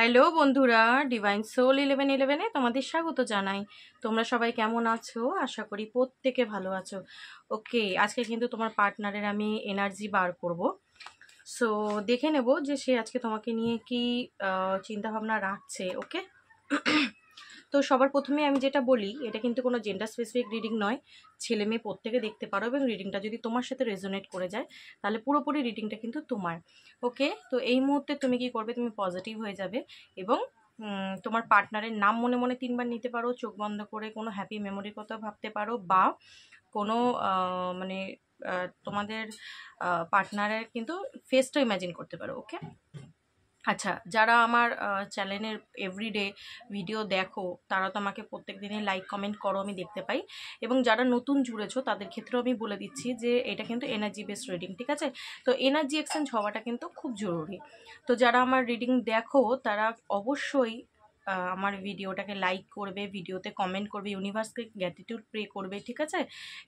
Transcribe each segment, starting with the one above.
Hello বন্ধুরা, divine soul 1111-এ তোমাদের স্বাগত জানাই। তোমরা সবাই কেমন আছো? আশা করি প্রত্যেকে ভালো আছো। ওকে, আজকে কিন্তু তোমার পার্টনারের আমি এনার্জি বার করব। সো দেখে নেব যে সে আজকে তোমাকে নিয়ে কি চিন্তা ভাবনা রাখছে। ওকে, তো সবার প্রথমে আমি যেটা বলি, এটা কিন্তু কোনো জেন্ডার স্পেসিফিক রিডিং নয়। ছেলে মেয়ে প্রত্যেকে দেখতে পারো, এবং রিডিংটা যদি তোমার সাথে রেজোনেট করে যায় তাহলে পুরোপুরি রিডিংটা কিন্তু তোমার। ওকে, তো এই মুহূর্তে তুমি কি করবে, তুমি পজিটিভ হয়ে যাবে এবং তোমার পার্টনারের নাম মনে মনে 3বার নিতে পারো, চোখ বন্ধ করে কোনো হ্যাপি মেমোরির কথা ভাবতে পারো, বা কোনো মানে তোমাদের পার্টনারের কিন্তু ফেসটা ইমাজিন করতে পারো। ওকে, আচ্ছা, যারা আমার চ্যানেলের এভরিডে ভিডিও দেখো তারা তো আমাকে প্রত্যেক দিনই লাইক কমেন্ট করো, আমি দেখতে পাই। এবং যারা নতুন জুড়েছো তাদের ক্ষেত্রেও আমি বলে দিচ্ছি যে এটা কিন্তু এনার্জি বেসড রিডিং, ঠিক আছে? তো এনার্জি এক্সচেঞ্জ হওয়াটা কিন্তু খুব জরুরি। তো যারা আমার রিডিং দেখো তারা অবশ্যই আমার ভিডিওটাকে লাইক করবে, ভিডিওতে কমেন্ট করবে, ইউনিভার্সকে গ্র্যাটিটিউড প্রে করবে, ঠিক আছে?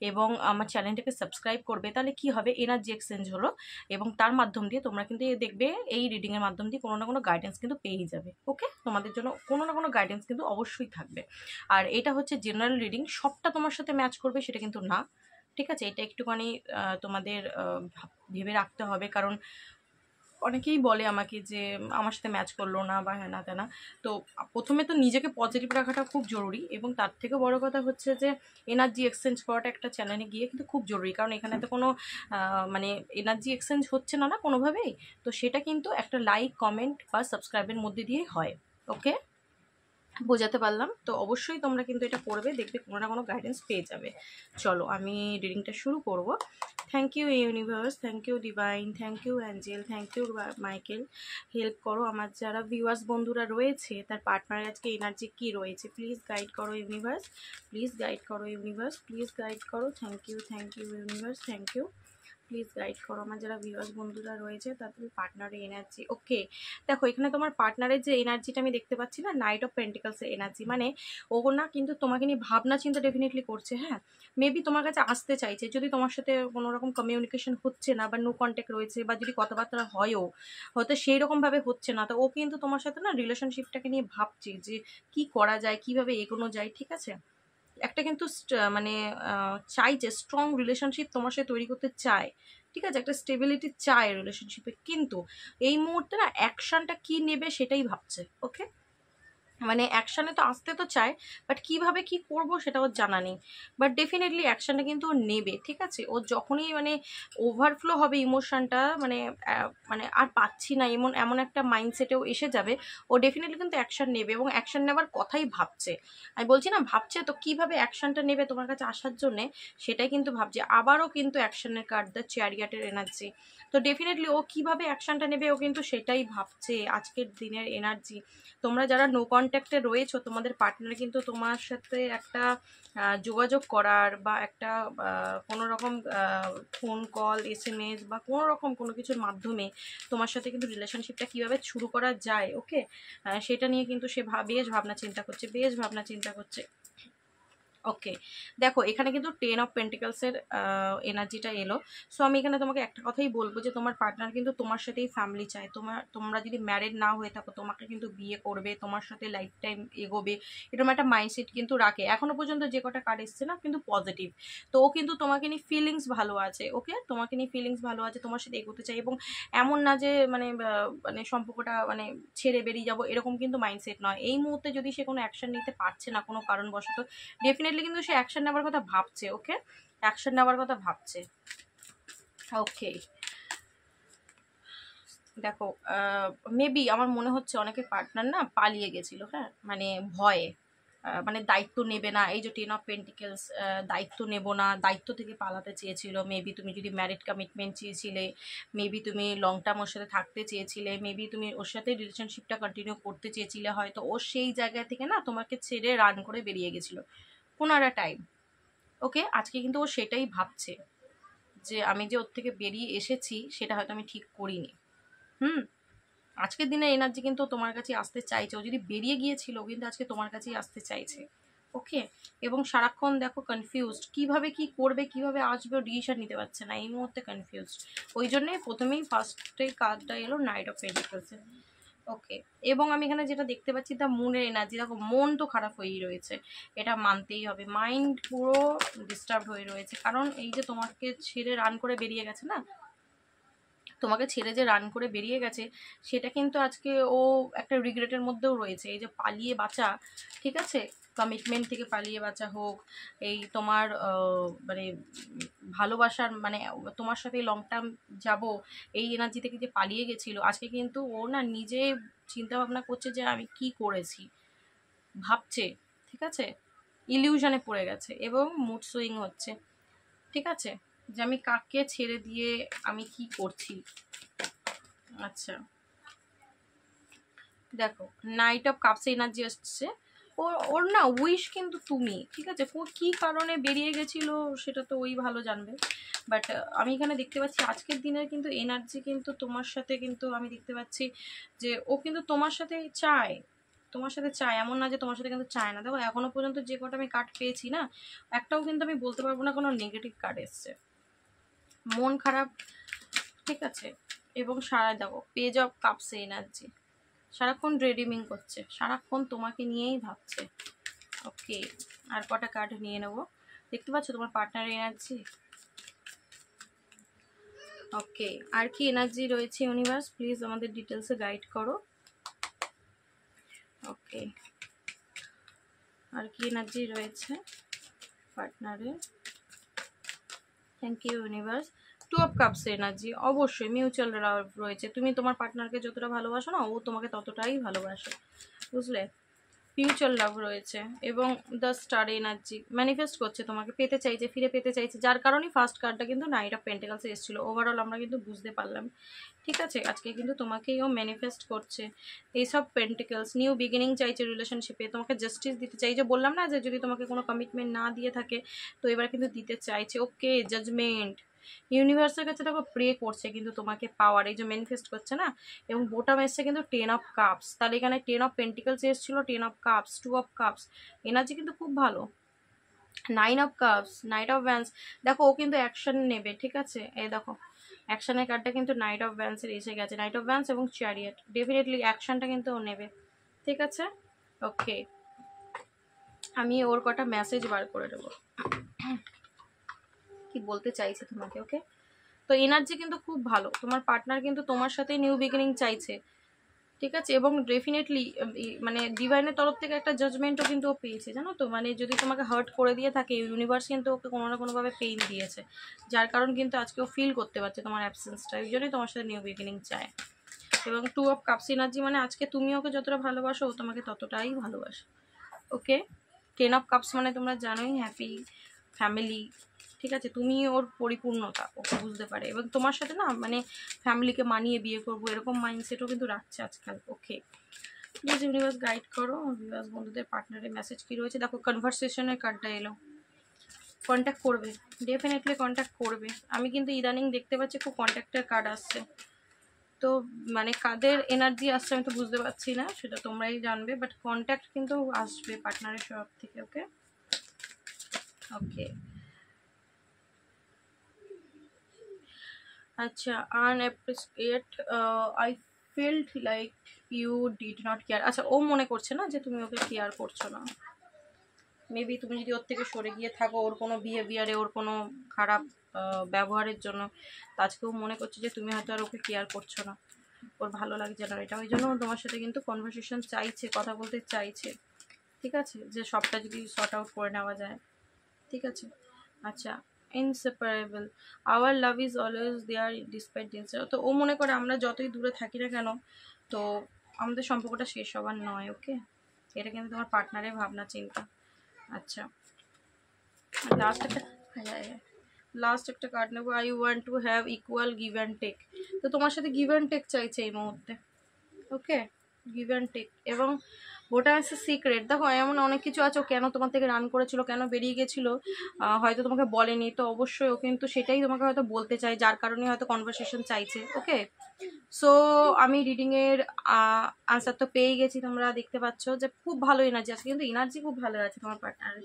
এবং আমার চ্যানেলটাকে সাবস্ক্রাইব করবে। তাহলে কি হবে, এনার্জি এক্সচেঞ্জ হলো, এবং তার মাধ্যম দিয়ে তোমরা কিন্তু দেখবে এই রিডিংয়ের মাধ্যম দিয়ে কোনো না কোনো গাইডেন্স কিন্তু পেয়েই যাবে। ওকে, তোমাদের জন্য কোনো না কোনো গাইডেন্স কিন্তু অবশ্যই থাকবে। আর এটা হচ্ছে জেনারেল রিডিং, সবটা তোমার সাথে ম্যাচ করবে সেটা কিন্তু না, ঠিক আছে? এটা একটুখানি তোমাদের ভেবে রাখতে হবে, কারণ অনেকেই বলে আমাকে যে আমার সাথে ম্যাচ করলো না বা হ্যাঁ না তেনা। তো প্রথমে তো নিজেকে পজিটিভ রাখাটা খুব জরুরি, এবং তার থেকে বড় কথা হচ্ছে যে এনার্জি এক্সচেঞ্জ করাটা একটা চ্যানেলে গিয়ে কিন্তু খুব জরুরি, কারণ এখানে তো কোনো মানে এনার্জি এক্সচেঞ্জ হচ্ছে না কোনোভাবেই। তো সেটা কিন্তু একটা লাইক কমেন্ট বা সাবস্ক্রাইবের মধ্যে দিয়েই হয়। ওকে, বোঝাতে পারলাম তো? অবশ্যই তোমরা কিন্তু এটা করবে, দেখবে কোনো না কোনো গাইডেন্স পেয়ে যাবে। চলো আমি রিডিংটা শুরু করব। Thank you universe, thank you divine, thank you angel, thank you Michael. Help করো আমার যারা ভিউয়ার্স বন্ধুরা রয়েছে তার পার্টনারের আজকে এনার্জি কী রয়েছে, প্লিজ গাইড করো ইউনিভার্স, প্লিজ গাইড করো ইউনিভার্স, প্লিজ গাইড করো। Thank you universe, thank you. Please guide করো আমার যারা ভিউয়ার্স বন্ধুরা রয়েছে তাদের পার্টনারের এনার্জি। ওকে, দেখো এখানে তোমার পার্টনারের যে এনার্জিটা আমি দেখতে পাচ্ছি না, নাইট অফ পেন্টিকলসের এনার্জি, মানে ও না কিন্তু তোমাকে নিয়ে ভাবনা চিন্তা ডেফিনেটলি করছে। হ্যাঁ, মেবি তোমার কাছে আসতে চাইছে, যদি তোমার সাথে কোনো রকম কমিউনিকেশন হচ্ছে না বা নো কন্ট্যাক্ট রয়েছে, বা যদি কথাবার্তা হয়ও হয়তো সেই রকমভাবে হচ্ছে না, তো ও কিন্তু তোমার সাথে না রিলেশনশিপটাকে নিয়ে ভাবছে যে কি করা যায়, কিভাবে এগোনো যায়, ঠিক আছে? একটা কিন্তু মানে চাইছে, স্ট্রং রিলেশনশিপ তোমার সাথে তৈরি করতে চায়, ঠিক আছে? একটা স্টেবিলিটি চায় রিলেশনশিপে, কিন্তু এই মুহূর্তে না অ্যাকশনটা কি নেবে সেটাই ভাবছে। ওকে, মানে অ্যাকশানে তো আসতে তো চায়, বাট কিভাবে কি করব সেটা ওর জানা নেই। বাট ডেফিনেটলি অ্যাকশানটা কিন্তু ও নেবে, ঠিক আছে? ও যখনই মানে ওভারফ্লো হবে ইমোশনটা, মানে মানে আর পাচ্ছি না এমন এমন একটা মাইন্ডসেটেও এসে যাবে, ও ডেফিনেটলি কিন্তু অ্যাকশান নেবে, এবং অ্যাকশান নেওয়ার কথাই ভাবছে। আমি বলছি না, ভাবছে তো কিভাবে অ্যাকশানটা নেবে তোমার কাছে আসার জন্যে, সেটাই কিন্তু ভাবছে। আবারও কিন্তু অ্যাকশানের কার্ড, দ্য চ্যারিয়টের এনার্জি। তো ডেফিনেটলি ও কিভাবে অ্যাকশানটা নেবে ও কিন্তু সেটাই ভাবছে। আজকের দিনের এনার্জি, তোমরা যারা নো কন্ট্যাক্টে রয়েছো তোমাদের পার্টনার কিন্তু তোমার সাথে একটা যোগাযোগ করার বা একটা কোনো রকম ফোন কল, এসএমএস বা কোনো রকম কোনো কিছুর মাধ্যমে তোমার সাথে কিন্তু রিলেশনশিপটা কীভাবে শুরু করা যায়, ওকে, সেটা নিয়ে কিন্তু সে বেশ ভাবনা চিন্তা করছে, বেশ ভাবনা চিন্তা করছে। ওকে, দেখো এখানে কিন্তু 10 অফ পেন্টিকলসের এনার্জিটা এলো। সো আমি এখানে তোমাকে একটা কথাই বলবো যে তোমার পার্টনার কিন্তু তোমার সাথেই ফ্যামিলি চায়। তোমরা যদি ম্যারিড না হয়ে থাকো তোমাকে কিন্তু বিয়ে করবে, তোমার সাথে লাইফ টাইম এগোবে, এরকম একটা মাইন্ডসেট কিন্তু রাখে। এখনো পর্যন্ত যে কটা কার্ড এসছে না কিন্তু পজিটিভ। তো ও কিন্তু তোমাকে নিয়ে ফিলিংস ভালো আছে। ওকে, তোমাকে নিয়ে ফিলিংস ভালো আছে, তোমার সাথে এগোতে চাই, এবং এমন না যে মানে মানে সম্পর্কটা মানে ছেড়ে বেরিয়ে যাবো এরকম কিন্তু মাইন্ডসেট নয়। এই মুহূর্তে যদি সে কোনো অ্যাকশন নিতে পারছে না কোনো কারণবশত, ডেফিনেটলি কিন্তু সে অ্যাকশন নেওয়ার কথা ভাবছে। ওকে, অ্যাকশন নেওয়ার কথা ভাবছে। ওকে, দেখো মেবি আমার মনে হচ্ছে অনেকের পার্টনার না পালিয়ে গেছিল, হ্যাঁ, মানে ভয়ে, মানে দায়িত্ব নেবে না। এই যে 10 অফ পেন্টিকলস, দায়িত্ব নেব না, দায়িত্ব থেকে পালাতে চেয়েছিল। মেবি তুমি যদি ম্যারিড কমিটমেন্ট চেয়েছিলে, মেবি তুমি লং টার্ম ওর সাথে থাকতে চেয়েছিলে, মেবি তুমি ওর সাথে রিলেশনশিপটা কন্টিনিউ করতে চেয়েছিলে, হয়তো ও সেই জায়গা থেকে না তোমাকে ছেড়ে রান করে বেরিয়ে গেছিলো কোনো একটা টাইম। ওকে, আজকে কিন্তু ও সেটাই ভাবছে যে আমি যে ওর থেকে বেরিয়ে এসেছি সেটা হয়তো আমি ঠিক করিনি। আজকের দিনে এনার্জি কিন্তু তোমার কাছে আসতে চাইছে। ও যদি বেরিয়ে গিয়েছিল কিন্তু আজকে তোমার কাছেই আসতে চাইছে। ওকে, এবং সারাক্ষণ দেখো কনফিউজড, কিভাবে কি করবে, কিভাবে আসবে, ডিসিশন নিতে পারছে না, এই মুহূর্তে কনফিউজড। ওই জন্যই প্রথমেই ফার্স্টে কার্ডটা এলো নাইট অফ পেন্টিকলসে। ওকে, এবং আমি এখানে যেটা দেখতে পাচ্ছি দ্য মুনের এনার্জি, দেখো মন তো খারাপ হয়েই রয়েছে, এটা মানতেই হবে। মাইন্ড পুরো ডিস্টার্ব হয়ে রয়েছে, কারণ এই যে তোমাকে ছেড়ে রান করে বেরিয়ে গেছে না, তোমাকে ছেড়ে যে রান করে বেরিয়ে গেছে, সেটা কিন্তু আজকে ও একটা রিগ্রেটের মধ্যেও রয়েছে। এই যে পালিয়ে বাঁচা, ঠিক আছে, কমিটমেন্ট থেকে পালিয়ে বাঁচা হোক, এই তোমার মানে ভালোবাসার মানে তোমার সাথে লং টার্ম যাব, এই এনার্জি থেকে যে পালিয়ে গেছিলো, আজকে কিন্তু ও না নিজে চিন্তা ভাবনা করছে যে আমি কি করেছি, ভাবছে, ঠিক আছে, ইলিউশনে পড়ে গেছে এবং মুড সুইং হচ্ছে, ঠিক আছে, যে আমি কাকে ছেড়ে দিয়ে আমি কি করছি। আচ্ছা, দেখো নাইট অফ কাপস এনার্জি আসছে, ওর না উইশ কিন্তু তুমি, ঠিক আছে, কি কারণে বেরিয়ে গেছিল সেটা তো ওই ভালো জানবে, বাট আমি এখানে দেখতে পাচ্ছি আজকের দিনের কিন্তু এনার্জি কিন্তু তোমার সাথে কিন্তু আমি দেখতে পাচ্ছি যে ও কিন্তু তোমার সাথে চায়, তোমার সাথে চায়, এমন না যে তোমার সাথে কিন্তু চায় না। দেখো এখনো পর্যন্ত যে কটা আমি কার্ড পেয়েছি না, একটাও কিন্তু আমি বলতে পারবো না কোনো নেগেটিভ কার্ড এসছে। মন খারাপ, ঠিক আছে, এবং সারা দেখো পেজ অফ কাপসে এনার্জি, সারাক্ষণ ড্রেডিমিং করছে, সারাক্ষণ তোমাকে নিয়েই ভাবছে। ওকে, আর কটা কার্ড নিয়ে নেবো, দেখতে পাচ্ছ তোমার পার্টনার এনার্জি। ওকে, আর কি এনার্জি রয়েছে ইউনিভার্স, প্লিজ আমাদের ডিটেলসে গাইড করো। ওকে, আর কি এনার্জি রয়েছে পার্টনারের, thank you universe. Two of cups energy, অবশ্যই মিউচুয়াল লাভ রয়েছে, তুমি তোমার পার্টনারকে যতটা ভালোবাসো না, ও তোমাকে ততটাই ভালোবাসে, বুঝলে, মিউচুয়াল লাভ রয়েছে। এবং দ্য স্টার এনার্জি ম্যানিফেস্ট করছে, তোমাকে পেতে চাইছে, ফিরে পেতে চাইছে, যার কারণেই ফার্স্ট কার্ডটা কিন্তু নাইট অফ পেন্টিকলসে এসেছিলো। ওভারঅল আমরা কিন্তু বুঝতে পারলাম, ঠিক আছে, আজকে কিন্তু তোমাকেই ও ম্যানিফেস্ট করছে এইসব পেন্টিকলস, নিউ বিগিনিং চাইছে রিলেশনশিপে, তোমাকে জাস্টিস দিতে চাই, যে বললাম না যে যদি তোমাকে কোনো কমিটমেন্ট না দিয়ে থাকে তো এবার কিন্তু দিতে চাইছে। ওকে, জাজমেন্ট, ইউনিভার্সের কাছে দেখো প্রে করছে কিন্তু তোমাকে পাওয়ার, এই যে ম্যানিফেস্ট করছে না, এবং বোটাম এসছে কিন্তু 10 অফ কাপস, তাহলে এখানে 10 অফ পেন্টিকলস এসেছিল, 10 of cups, 2 of cups, energy কিন্তু খুব ভালো। 9 of cups, night of Vance, দেখো ও কিন্তু অ্যাকশন নেবে, ঠিক আছে, এই দেখো অ্যাকশনের কার্ডটা কিন্তু নাইট অফ ভ্যান্সের এসে গেছে, নাইট অফ ভ্যান্স এবং চ্যারিয়েট, ডেফিনেটলি অ্যাকশনটা কিন্তু ও নেবে, ঠিক আছে। ওকে, আমি ওর কটা মেসেজ বার করে দেবো, কি বলতে চাইছে তোমাকে। ওকে, তো এনার্জি কিন্তু খুব ভালো, তোমার পার্টনার কিন্তু তোমার সাথে নিউ বিগিনিং চাইছে, ঠিক আছে, এবং ডেফিনেটলি মানে ডিভাইনের তরফ থেকে একটা জাজমেন্টও কিন্তু ও পেয়েছে, জানো তো, মানে যদি তোমাকে হার্ট করে দিয়ে থাকে, ইউনিভার্স কিন্তু ওকে কোনো না কোনোভাবে পেইন দিয়েছে, যার কারণ কিন্তু আজকে ও ফিল করতে পারছে তোমার অ্যাবসেন্সটা, এই জন্যই তোমার সাথে নিউ বিগিনিং চায়। এবং 2 অফ কাপস এনার্জি মানে আজকে তুমি ওকে যতটা ভালোবাসো ও তোমাকে ততটাই ভালোবাসে। ওকে, 10 অফ কাপস মানে তোমরা জানোই হ্যাপি ফ্যামিলি, ঠিক আছে, তুমি ওর পরিপূর্ণতা, ওকে বুঝতে পারে, এবং তোমার সাথে না মানে ফ্যামিলিকে মানিয়ে বিয়ে করবো এরকম মাইন্ডসেটও কিন্তু রাখছে আজকাল। ওকে, প্লিজ ইউনিভার্স গাইড করো ভিউয়ার্স বন্ধুদের পার্টনারের মেসেজ কি রয়েছে। দেখো কনভারসেশনের কার্ডটা এলো, কন্ট্যাক্ট করবে, ডেফিনেটলি কন্ট্যাক্ট করবে, আমি কিন্তু ইদানিং দেখতে পাচ্ছি খুব কন্ট্যাক্টের কার্ড আসছে, তো মানে কাদের এনার্জি আসছে আমি তো বুঝতে পারছি না, সেটা তোমরাই জানবে, বাট কন্ট্যাক্ট কিন্তু আসবে পার্টনারের সব থেকে। ওকে, ওকে, আচ্ছা, unappreciated, I felt like you did not care, আচ্ছা ও মনে করছে না যে তুমি ওকে কেয়ার করছো না, মেবি তুমি যদি ওর থেকে সরে গিয়ে থাকো ওর কোনো বিহেভিয়ারে, ওর কোনো খারাপ ব্যবহারের জন্য, আজকেও মনে করছে যে তুমি হয়তো আর ওকে কেয়ার করছো না, ওর ভালো লাগছে না এটা, ওই জন্য তোমার সাথে কিন্তু কনভারসেশন চাইছে, কথা বলতে চাইছে, ঠিক আছে, যে সবটা যদি সর্ট আউট করে নেওয়া যায়, ঠিক আছে। আচ্ছা, inseparable, our love is always there despite distance, তো ও মনে করে আমরা যতই দূরে থাকি না কেন তো আমাদের সম্পর্কটা শেষ হবার নয়। ওকে, এটা কিন্তু তোমার পার্টনারের ভাবনা চিন্তা। আচ্ছা, লাস্ট একটা, হ্যাঁ লাস্ট একটা কার্ড নেবো, I want to have equal give and take, তো তোমার সাথে গিভ অ্যান্ড টেক চাইছে এই মুহূর্তে। ওকে, গিভ অ্যান্ড টেক, এবং ওটা আছে সিক্রেট, দেখো এমন অনেক কিছু আছে, ও কেন তোমার থেকে রান করেছিল, কেন বেরিয়ে গেছিলো, হয়তো তোমাকে বলেনি, তো অবশ্যই ও কিন্তু সেটাই তোমাকে হয়তো বলতে চায়, যার কারণে হয়তো কনভারসেশন চাইছে। ওকে, সো আমি রিডিংয়ের আনসার তো পেয়ে গেছি, তোমরা দেখতে পাচ্ছ যে খুব ভালো এনার্জি আছে, কিন্তু এনার্জি খুব ভালো আছে তোমার পার্টনার,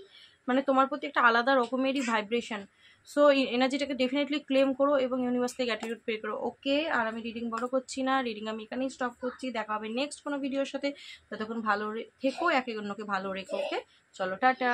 মানে তোমার প্রতি একটা আলাদা রকমেরই ভাইব্রেশন। সো এনার্জিটাকে ডেফিনেটলি ক্লেম করো এবং ইউনিভার্স থেকে অ্যাটিটিউড পে করো। ওকে, আর আমি রিডিং বড় করছি না, রিডিং আমি এখানেই স্টপ করছি। দেখা হবে নেক্সট কোনো ভিডিওর সাথে। ততক্ষণ ভালো থেকো, একে অন্যকে ভালো রেখো। ওকে, চলো টাটা।